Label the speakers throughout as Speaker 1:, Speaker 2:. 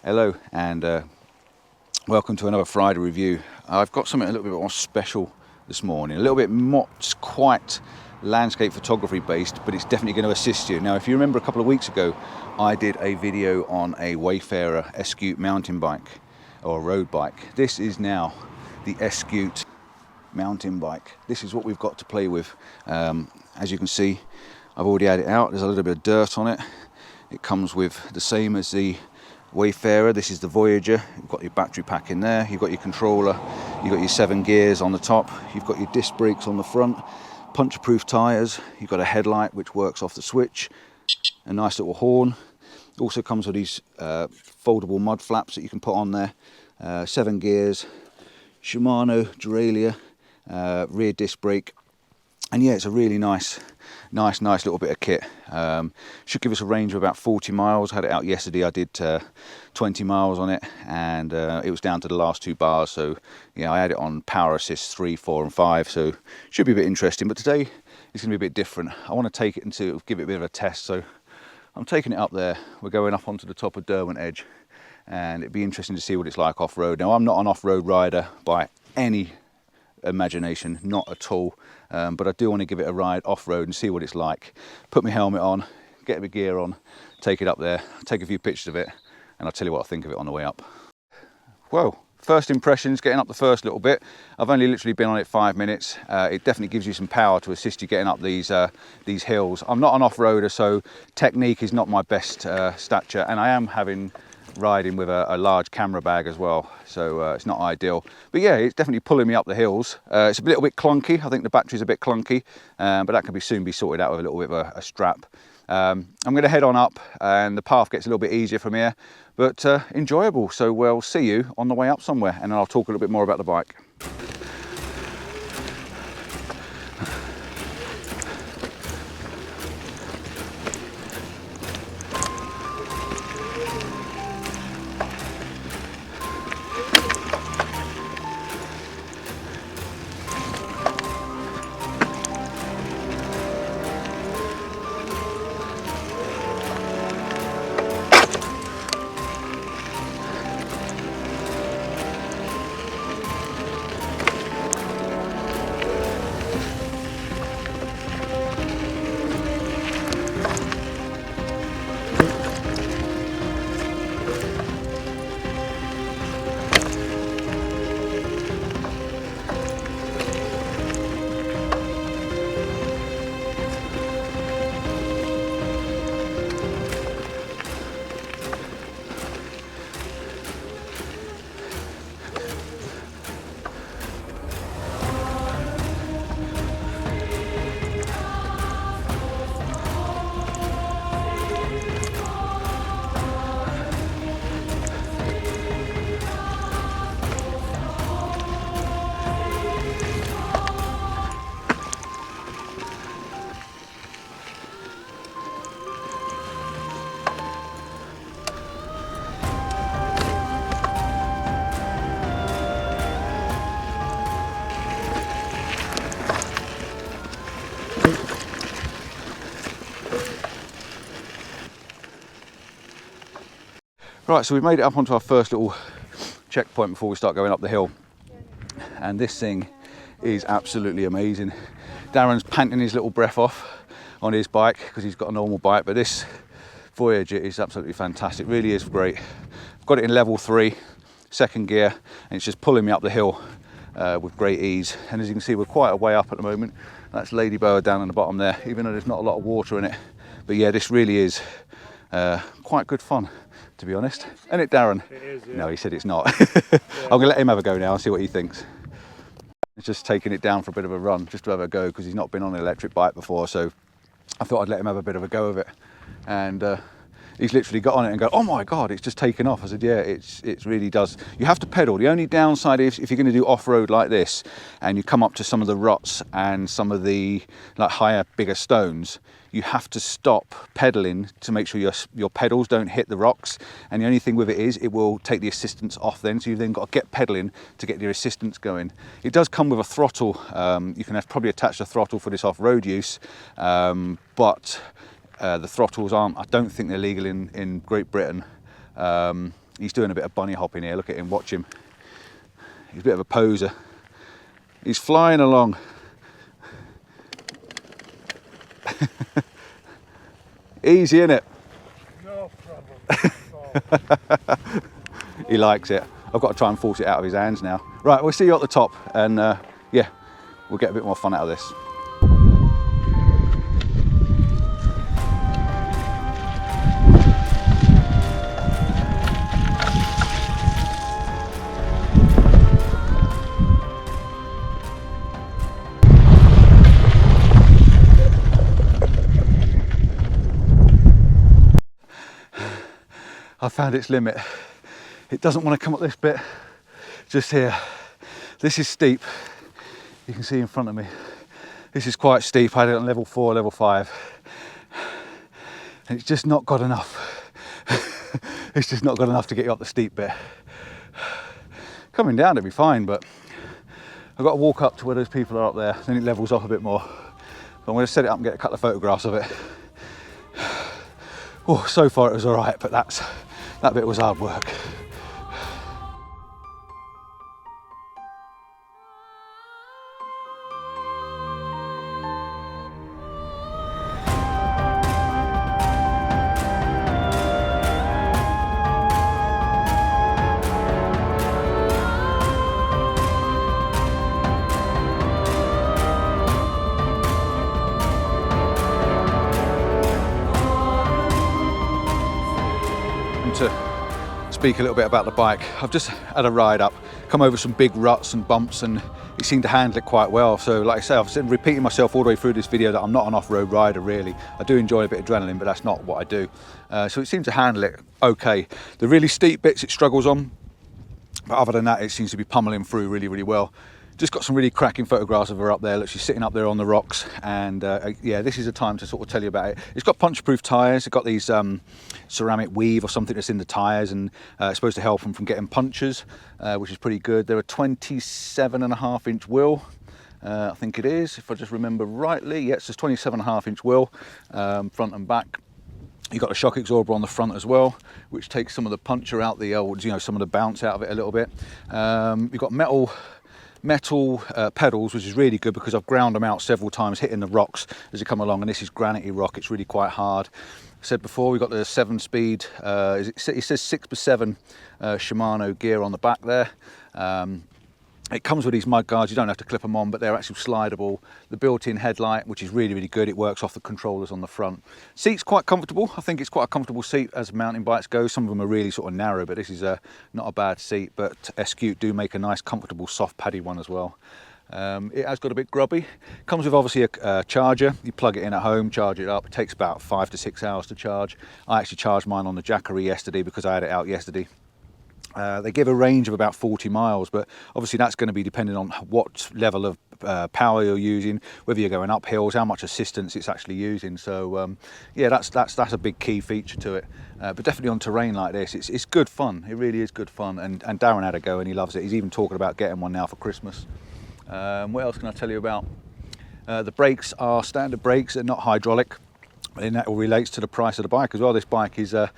Speaker 1: Hello and welcome to another Friday review. I've got something a little bit more special this morning, a little bit not quite landscape photography based, but it's definitely going to assist you. Now, if you remember a couple of weeks ago, I did a video on a Wayfarer Eskute mountain bike or road bike. This is now the Eskute mountain bike. This is what we've got to play with. As you can see, I've already had it out. There's a little bit of dirt on it. It comes with the same as the Wayfarer. This is the Voyager. You've got your battery pack in there, you've got your controller, you've got your 7 gears on the top, you've got your disc brakes on the front, puncture-proof tyres, you've got a headlight which works off the switch, a nice little horn. It also comes with these foldable mud flaps that you can put on there, 7 gears, Shimano derailleur, rear disc brake, and yeah, it's a really nice little bit of kit. Should give us a range of about 40 miles. Had it out yesterday. I did 20 miles on it, and it was down to the last 2 bars. So yeah, I had it on power assist 3, 4 and 5, so should be a bit interesting. But today it's going to be a bit different. I want to take it into give it a bit of a test, so I'm taking it up there. We're going up onto the top of Derwent Edge, and it'd be interesting to see what it's like off-road. Now, I'm not an off-road rider by any imagination, not at all, but I do want to give it a ride off-road and see what it's like. Put my helmet on, get my gear on, take it up there, take a few pictures of it, and I'll tell you what I think of it on the way up. Well, first impressions, getting up the first little bit. I've only literally been on it 5 minutes. It definitely gives you some power to assist you getting up these hills. I'm not an off-roader, so technique is not my best stature, and I am riding with a large camera bag as well, so it's not ideal. But yeah, it's definitely pulling me up the hills. It's a little bit clunky. I think the battery's a bit clunky, but that can soon be sorted out with a little bit of a strap. I'm going to head on up, and the path gets a little bit easier from here, but enjoyable. So we'll see you on the way up somewhere, and then I'll talk a little bit more about the bike. Right, so we've made it up onto our first little checkpoint before we start going up the hill, and this thing is absolutely amazing. Darren's panting his little breath off on his bike because he's got a normal bike, but this Voyager is absolutely fantastic. Really is great. I've got it in level 3, 2nd gear, and it's just pulling me up the hill with great ease. And as you can see, we're quite a way up at the moment. That's Ladybird down on the bottom there, even though there's not a lot of water in it. But yeah, this really is quite good fun, to be honest. Isn't it, Darren?
Speaker 2: It is, yeah.
Speaker 1: No, he said it's not. Yeah. I'm going to let him have a go now and see what he thinks. He's just taking it down for a bit of a run, just to have a go, because he's not been on an electric bike before, so I thought I'd let him have a bit of a go of it. And he's literally got on it and go, oh my God, it's just taken off. I said, yeah, it really does. You have to pedal. The only downside is if you're going to do off-road like this and you come up to some of the ruts and some of the like higher, bigger stones, you have to stop pedaling to make sure your pedals don't hit the rocks. And the only thing with it is it will take the assistance off then, so you've then got to get pedaling to get your assistance going. It does come with a throttle. You can probably attach the throttle for this off-road use, but the throttles aren't, I don't think they're legal in Great Britain. He's doing a bit of bunny hopping here. Look at him, watch him. He's a bit of a poser. He's flying along. Easy, innit?
Speaker 2: No problem.
Speaker 1: He likes it. I've got to try and force it out of his hands now. Right, we'll see you at the top, and yeah, we'll get a bit more fun out of this. I found its limit. It doesn't want to come up this bit, just here. This is steep. You can see in front of me. This is quite steep. I had it on level 4, level 5. And it's just not got enough. It's just not got enough to get you up the steep bit. Coming down it'll be fine, but I've got to walk up to where those people are up there, then it levels off a bit more. But I'm going to set it up and get a couple of photographs of it. Oh, so far it was all right, but that bit was hard work. To speak a little bit about the bike, I've just had a ride up, come over some big ruts and bumps, and it seemed to handle it quite well. So like I say, I've been repeating myself all the way through this video that I'm not an off-road rider really. I do enjoy a bit of adrenaline, but that's not what I do. So it seems to handle it okay. The really steep bits it struggles on, but other than that it seems to be pummeling through really, really well. Just got some really cracking photographs of her up there. Look, she's sitting up there on the rocks, and yeah, this is a time to sort of tell you about it. It's got punch-proof tyres. It's got these ceramic weave or something that's in the tyres, and it's supposed to help them from getting punctures, which is pretty good. They're a 27.5-inch wheel, I think it is, if I just remember rightly. Yeah, it's a 27.5-inch wheel, front and back. You've got a shock absorber on the front as well, which takes some of the puncher out, the old, you know, some of the bounce out of it a little bit. You've got metal pedals, which is really good because I've ground them out several times, hitting the rocks as you come along, and this is granity rock. It's really quite hard. I said before, we've got the 7-speed, it says 6x7 Shimano gear on the back there. It comes with these mud guards. You don't have to clip them on, but they're actually slidable. The built-in headlight, which is really, really good. It works off the controllers on the front. Seat's quite comfortable. I think it's quite a comfortable seat as mountain bikes go. Some of them are really sort of narrow, but this is not a bad seat. But Eskute do make a nice, comfortable, soft, padded one as well. It has got a bit grubby. Comes with obviously a charger. You plug it in at home, charge it up. It takes about 5 to 6 hours to charge. I actually charged mine on the Jackery yesterday because I had it out yesterday. They give a range of about 40 miles, but obviously that's going to be depending on what level of power you're using, whether you're going up hills, how much assistance it's actually using. So yeah, that's a big key feature to it. But definitely on terrain like this, it's good fun. It really is good fun. And Darren had a go and he loves it. He's even talking about getting one now for Christmas. What else can I tell you about? The brakes are standard brakes, they're not hydraulic. And that all relates to the price of the bike as well. This bike is £1,000,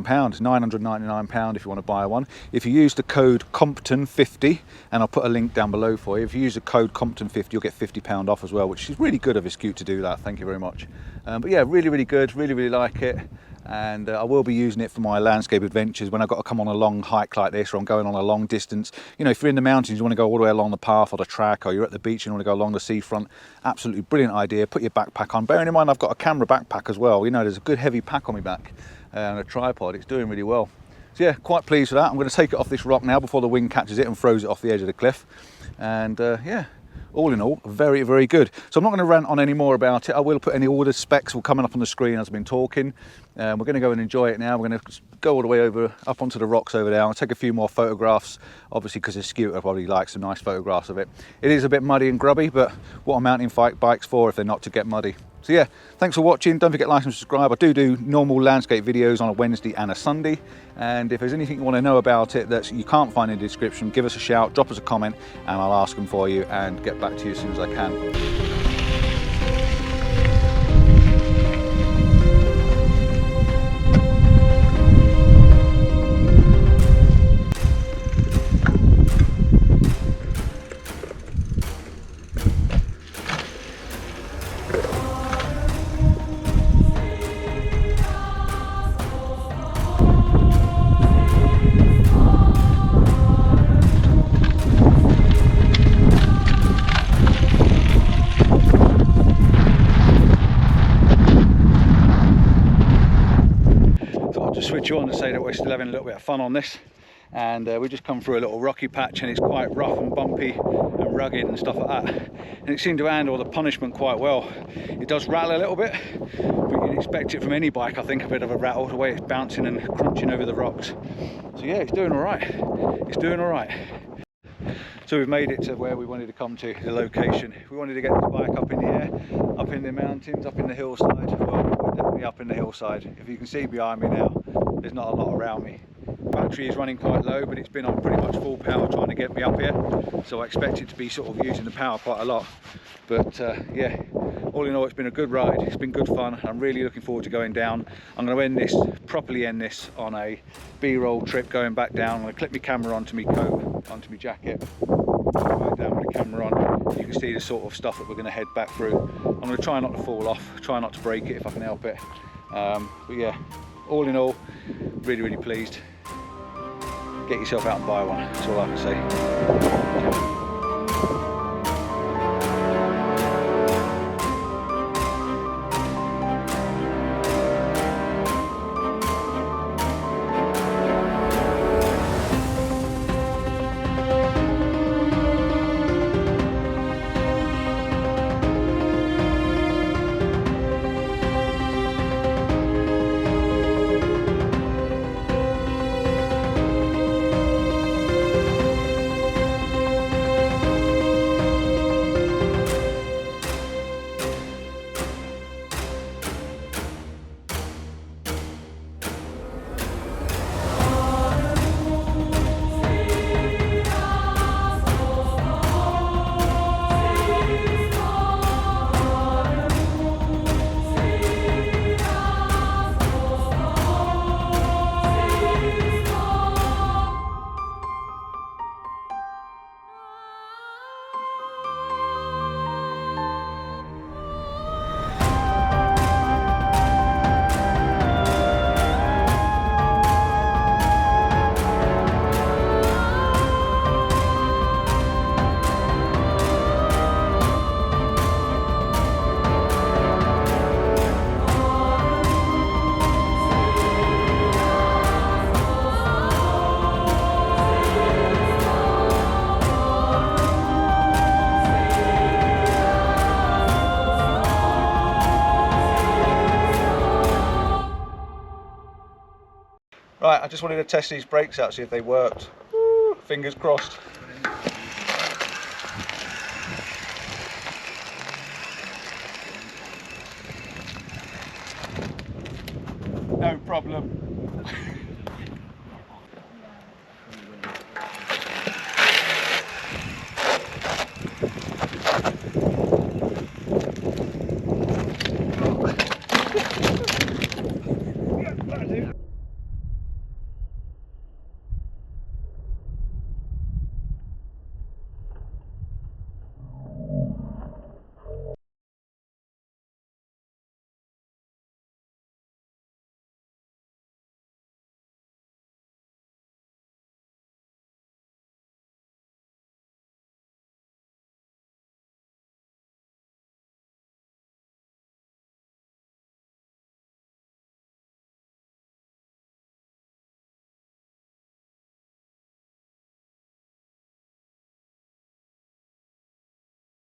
Speaker 1: £999 if you want to buy one. If you use the code Compton50, and I'll put a link down below for you. If you use the code Compton50, you'll get £50 off as well, which is really good of Eskute to do that. Thank you very much. But yeah, really, really good. Really, really like it. And I will be using it for my landscape adventures when I've got to come on a long hike like this, or I'm going on a long distance. You know, if you're in the mountains, you want to go all the way along the path or the track, or you're at the beach and you want to go along the seafront, absolutely brilliant idea. Put your backpack on. Bearing in mind I've got a camera backpack as well. You know, there's a good heavy pack on my back and a tripod. It's doing really well. So yeah, quite pleased with that. I'm going to take it off this rock now before the wind catches it and throws it off the edge of the cliff. And yeah, all in all, very, very good. So I'm not going to rant on any more about it. I will put any order specs will coming up on the screen as I've been talking. We're going to go and enjoy it now. We're going to go all the way over, up onto the rocks over there. I'll take a few more photographs, obviously because Eskute probably likes some nice photographs of it. It is a bit muddy and grubby, but what are mountain bikes for if they're not to get muddy? So yeah, thanks for watching. Don't forget to like and subscribe. I do normal landscape videos on a Wednesday and a Sunday. And if there's anything you want to know about it that you can't find in the description, give us a shout, drop us a comment, and I'll ask them for you and get back to you as soon as I can. you on to say that we're still having a little bit of fun on this. And we just come through a little rocky patch, and it's quite rough and bumpy and rugged and stuff like that, and it seemed to handle the punishment quite well. It does rattle a little bit, but you'd expect it from any bike, I think, a bit of a rattle, the way it's bouncing and crunching over the rocks. So yeah, it's doing all right. It's doing all right. So we've made it to where we wanted to come to, the location. We wanted to get this bike up in the air, up in the mountains, up in the hillside. Well, we're definitely up in the hillside. If you can see behind me now, there's not a lot around me. Battery is running quite low, but it's been on pretty much full power trying to get me up here, so I expect it to be sort of using the power quite a lot. But yeah, all in all, it's been a good ride. It's been good fun. I'm really looking forward to going down. I'm going to properly end this on a B-roll trip going back down. I'm going to clip my camera onto my coat, onto my jacket, go down with the camera on. You can see the sort of stuff that we're going to head back through. I'm going to try not to fall off, try not to break it if I can help it. But yeah, all in all, really pleased. Get yourself out and buy one, that's all I can say. Right, I just wanted to test these brakes out, see if they worked. Woo, fingers crossed. No problem.